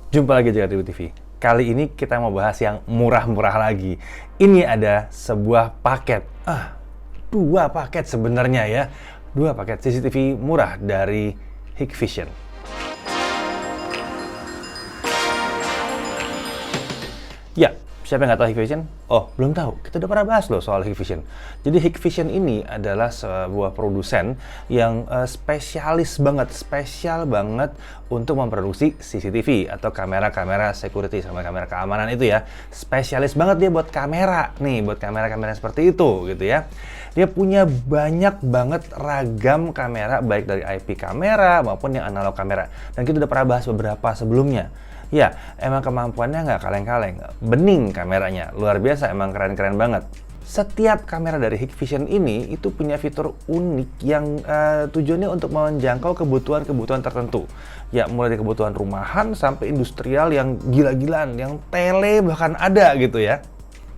Jumpa lagi Jakarta TV. Kali ini kita mau bahas yang murah-murah lagi. Ini ada sebuah paket. Dua paket sebenarnya ya. Dua paket CCTV murah dari Hikvision. Ya, siapa yang nggak tahu Hikvision? Oh, belum tahu. Kita udah pernah bahas loh soal Hikvision. Jadi Hikvision ini adalah sebuah produsen yang spesial banget untuk memproduksi CCTV atau kamera-kamera security sama kamera keamanan itu ya. Spesialis banget dia buat kamera nih, buat kamera-kamera seperti itu gitu ya. Dia punya banyak banget ragam kamera, baik dari IP kamera maupun yang analog kamera. Dan kita udah pernah bahas beberapa sebelumnya. Ya, emang kemampuannya nggak kaleng-kaleng. Bening kameranya, luar biasa, emang keren-keren banget. Setiap kamera dari Hikvision ini itu punya fitur unik yang tujuannya untuk menjangkau kebutuhan-kebutuhan tertentu. Ya, mulai dari kebutuhan rumahan sampai industrial yang gila-gilaan, yang tele bahkan ada gitu ya.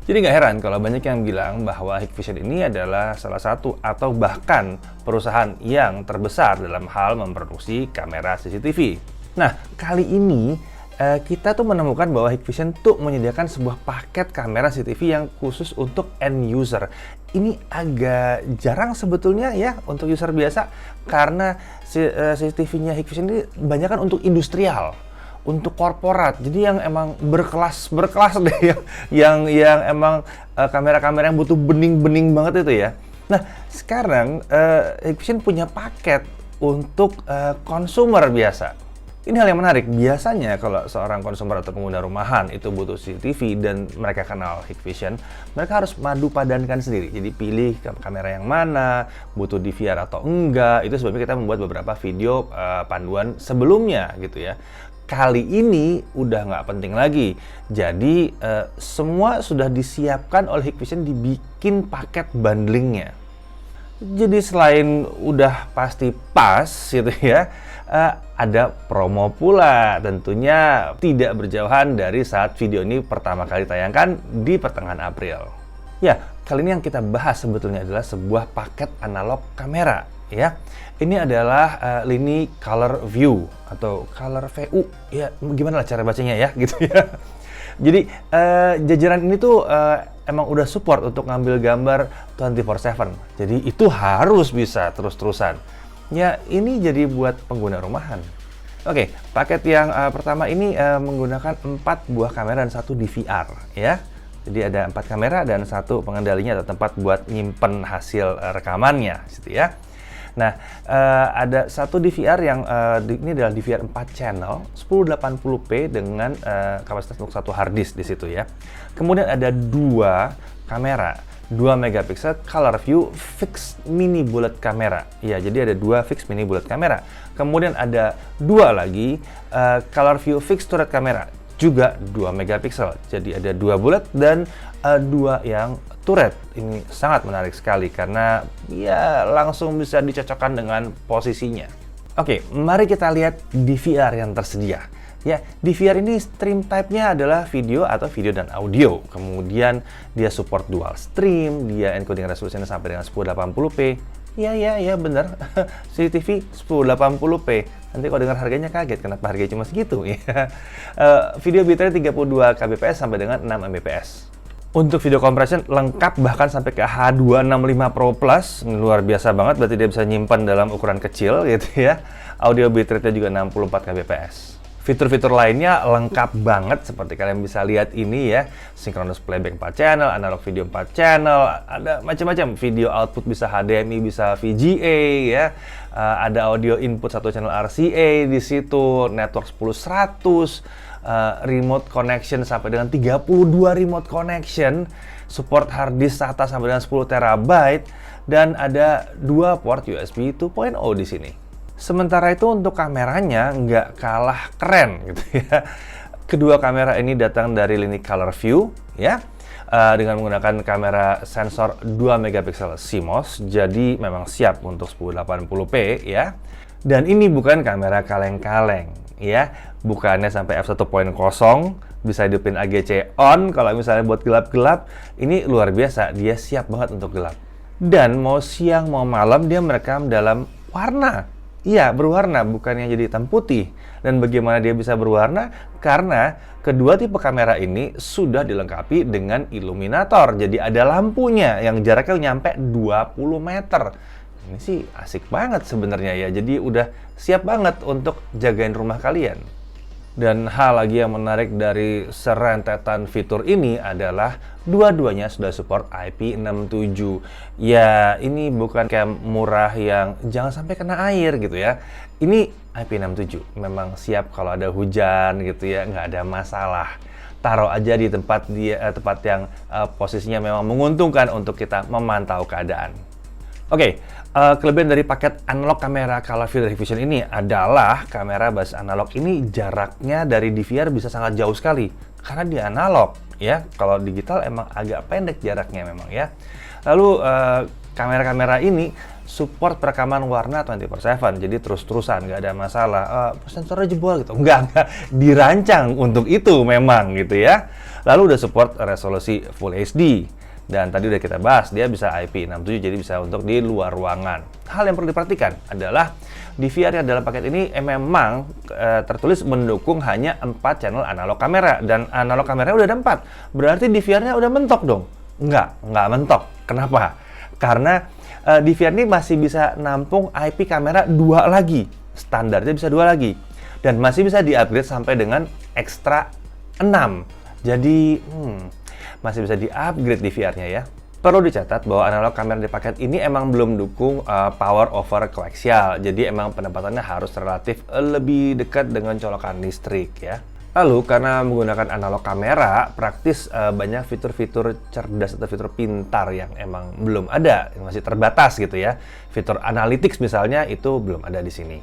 Jadi nggak heran kalau banyak yang bilang bahwa Hikvision ini adalah salah satu atau bahkan perusahaan yang terbesar dalam hal memproduksi kamera CCTV. Nah, kali ini kita tuh menemukan bahwa Hikvision tuh menyediakan sebuah paket kamera CCTV yang khusus untuk end user. Ini agak jarang sebetulnya ya untuk user biasa, karena CCTV-nya Hikvision ini banyak kan untuk industrial, untuk korporat. Jadi yang emang berkelas deh, yang emang kamera-kamera yang butuh bening-bening banget itu ya. Nah, sekarang Hikvision punya paket untuk konsumer biasa. Ini hal yang menarik. Biasanya kalau seorang konsumer atau pengguna rumahan itu butuh CCTV dan mereka kenal Hikvision, mereka harus madu padankan sendiri. Jadi pilih kamera yang mana, butuh DVR atau enggak. Itu sebabnya kita membuat beberapa video panduan sebelumnya gitu ya. Kali ini udah nggak penting lagi. Jadi semua sudah disiapkan oleh Hikvision, dibikin paket bundlingnya. Jadi selain udah pasti pas gitu ya, ada promo pula, tentunya tidak berjauhan dari saat video ini pertama kali tayangkan di pertengahan April. Ya, kali ini yang kita bahas sebetulnya adalah sebuah paket analog kamera ya. Ini adalah lini Color View atau Color VU ya, gimana lah cara bacanya ya gitu ya. Jadi jajaran ini tuh emang udah support untuk ngambil gambar 24/7. Jadi itu harus bisa terus-terusan. Ya, ini jadi buat pengguna rumahan. Oke, paket yang pertama ini menggunakan 4 buah kamera dan 1 DVR ya. Jadi ada 4 kamera dan 1 pengendalinya atau tempat buat nyimpen hasil rekamannya gitu ya. Nah, ada 1 DVR yang ini adalah DVR 4 channel 1080p dengan kapasitas untuk 1 hard disk di situ ya. Kemudian ada 2 kamera, 2 megapiksel color view fixed mini bullet kamera. Ya, jadi ada 2 fixed mini bullet kamera. Kemudian ada 2 lagi color view fixed turret kamera, juga 2 megapiksel. Jadi ada 2 bullet dan 2 yang turret. Ini sangat menarik sekali karena ya langsung bisa dicocokkan dengan posisinya. Oke, mari kita lihat DVR yang tersedia. Ya, DVR ini stream type-nya adalah video atau video dan audio. Kemudian dia support dual stream, dia encoding resolusinya sampai dengan 1080p. Ya bener, CCTV 1080p. Nanti kalau dengar harganya kaget, kenapa harganya cuma segitu ya. Video bitrate 32 kbps sampai dengan 6 mbps. Untuk video compression lengkap bahkan sampai ke H265 Pro Plus, luar biasa banget, berarti dia bisa nyimpan dalam ukuran kecil gitu ya. Audio bitrate-nya juga 64 kbps. Fitur-fitur lainnya lengkap banget seperti kalian bisa lihat ini ya. Synchronous playback 4 channel, analog video 4 channel, ada macam-macam. Video output bisa HDMI, bisa VGA ya. Ada audio input 1 channel RCA di situ, network 10/100. Remote connection sampai dengan 32 remote connection, support hard disk SATA sampai dengan 10 TB, dan ada 2 port USB 2.0 di sini. Sementara itu untuk kameranya nggak kalah keren gitu ya. Kedua kamera ini datang dari lini Color View ya, dengan menggunakan kamera sensor 2 megapiksel CMOS, jadi memang siap untuk 1080p ya. Dan ini bukan kamera kaleng-kaleng ya, bukannya sampai f1.0, bisa hidupin AGC on kalau misalnya buat gelap-gelap. Ini luar biasa, dia siap banget untuk gelap. Dan mau siang mau malam dia merekam dalam warna. Iya, berwarna, bukannya jadi hitam putih. Dan bagaimana dia bisa berwarna? Karena kedua tipe kamera ini sudah dilengkapi dengan iluminator. Jadi ada lampunya yang jaraknya nyampe 20 meter. Ini sih asik banget sebenarnya ya. Jadi udah siap banget untuk jagain rumah kalian. Dan hal lagi yang menarik dari serentetan fitur ini adalah dua-duanya sudah support IP67. Ya, ini bukan kayak murah yang jangan sampai kena air gitu ya. Ini IP67, memang siap kalau ada hujan gitu ya, nggak ada masalah. Taruh aja di tempat yang posisinya memang menguntungkan untuk kita memantau keadaan. Oke, kelebihan dari paket analog kamera color field Hikvision ini adalah kamera basis analog ini jaraknya dari DVR bisa sangat jauh sekali karena di analog ya. Kalau digital emang agak pendek jaraknya memang ya. Lalu kamera-kamera ini support perekaman warna 24/7, jadi terus-terusan nggak ada masalah. Sensornya jebol gitu, enggak dirancang untuk itu memang gitu ya. Lalu udah support resolusi Full HD. Dan tadi udah kita bahas, dia bisa IP67, jadi bisa untuk di luar ruangan. Hal yang perlu diperhatikan adalah DVR yang dalam paket ini memang tertulis mendukung hanya 4 channel analog kamera. Dan analog kamera udah ada 4, berarti DVR-nya udah mentok dong? Enggak mentok. Kenapa? Karena DVR ini masih bisa nampung IP kamera 2 lagi. Standarnya bisa 2 lagi. Dan masih bisa di-upgrade sampai dengan Extra 6. Jadi, masih bisa di-upgrade DVR-nya ya. Perlu dicatat bahwa analog kamera di paket ini emang belum dukung power over koaksial. Jadi emang penempatannya harus relatif lebih dekat dengan colokan listrik ya. Lalu karena menggunakan analog kamera, praktis banyak fitur-fitur cerdas atau fitur pintar yang emang belum ada, yang masih terbatas gitu ya. Fitur analytics misalnya itu belum ada di sini.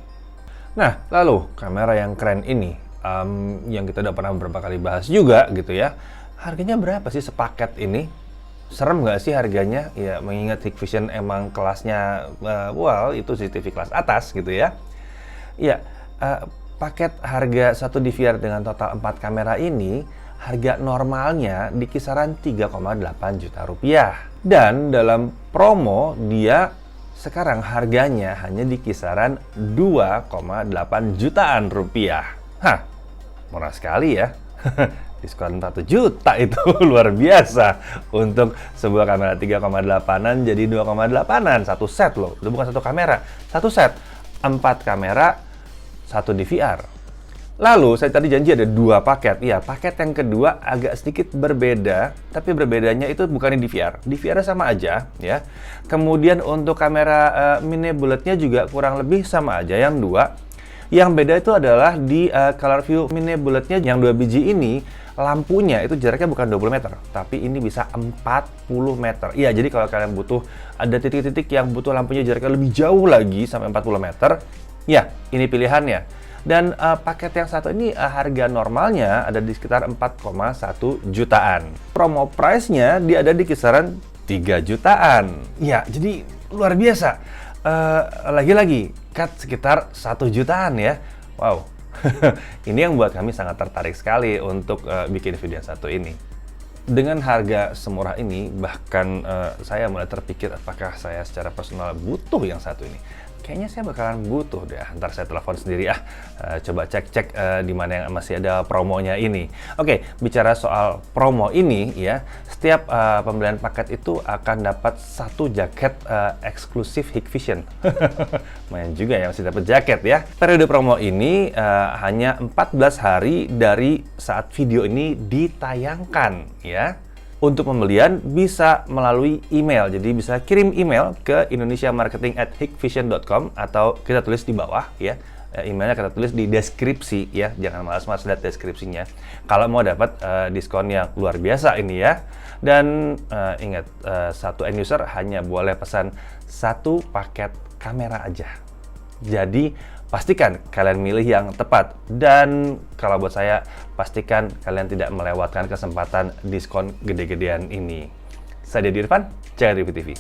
Nah, lalu kamera yang keren ini, yang kita udah pernah beberapa kali bahas juga gitu ya. Harganya berapa sih sepaket ini? Serem nggak sih harganya? Ya, mengingat Hikvision emang kelasnya, itu CCTV kelas atas gitu ya. Ya, paket harga satu DVR dengan total 4 kamera ini, harga normalnya di kisaran 3,8 juta rupiah. Dan dalam promo, dia sekarang harganya hanya di kisaran 2,8 jutaan rupiah. Hah, murah sekali ya. Diskon 1 juta itu luar biasa. Untuk sebuah kamera 3,8an jadi 2,8an. Satu set loh, itu bukan satu kamera. Satu set, 4 kamera, 1 DVR. Lalu, saya tadi janji ada 2 paket. Ya, paket yang kedua agak sedikit berbeda. Tapi berbedanya itu bukan di DVR. DVR sama aja ya. Kemudian untuk kamera mini bulletnya juga kurang lebih sama aja yang 2. Yang beda itu adalah di color view mini bulletnya yang 2 biji ini, lampunya itu jaraknya bukan 20 meter, tapi ini bisa 40 meter. Iya, jadi kalau kalian butuh, ada titik-titik yang butuh lampunya jaraknya lebih jauh lagi, sampai 40 meter, ya, ini pilihannya. Dan paket yang satu ini harga normalnya ada di sekitar 4,1 jutaan. Promo price-nya dia ada di kisaran 3 jutaan. Ya, jadi luar biasa. Lagi-lagi, cut sekitar 1 jutaan ya. Wow. Ini yang buat kami sangat tertarik sekali untuk bikin video yang satu ini. Dengan harga semurah ini, bahkan saya mulai terpikir apakah saya secara personal butuh yang satu ini. Kayaknya saya bakalan butuh deh. Ntar saya telepon sendiri coba cek-cek di mana yang masih ada promonya ini. Oke, bicara soal promo ini ya, setiap pembelian paket itu akan dapat 1 jaket eksklusif Hikvision. Lumayan juga ya, masih dapat jaket ya. Periode promo ini hanya 14 hari dari saat video ini ditayangkan ya. Untuk pembelian bisa melalui email, jadi bisa kirim email ke indonesiamarketing@hikvision.com atau kita tulis di bawah ya. Emailnya kita tulis di deskripsi ya, jangan malas-malas lihat deskripsinya. Kalau mau dapat diskon yang luar biasa ini ya. Dan ingat, satu end user hanya boleh pesan 1 paket kamera aja. Jadi pastikan kalian milih yang tepat. Dan kalau buat saya, pastikan kalian tidak melewatkan kesempatan diskon gede-gedean ini. Saya Deddy Irfan, Jaga TV.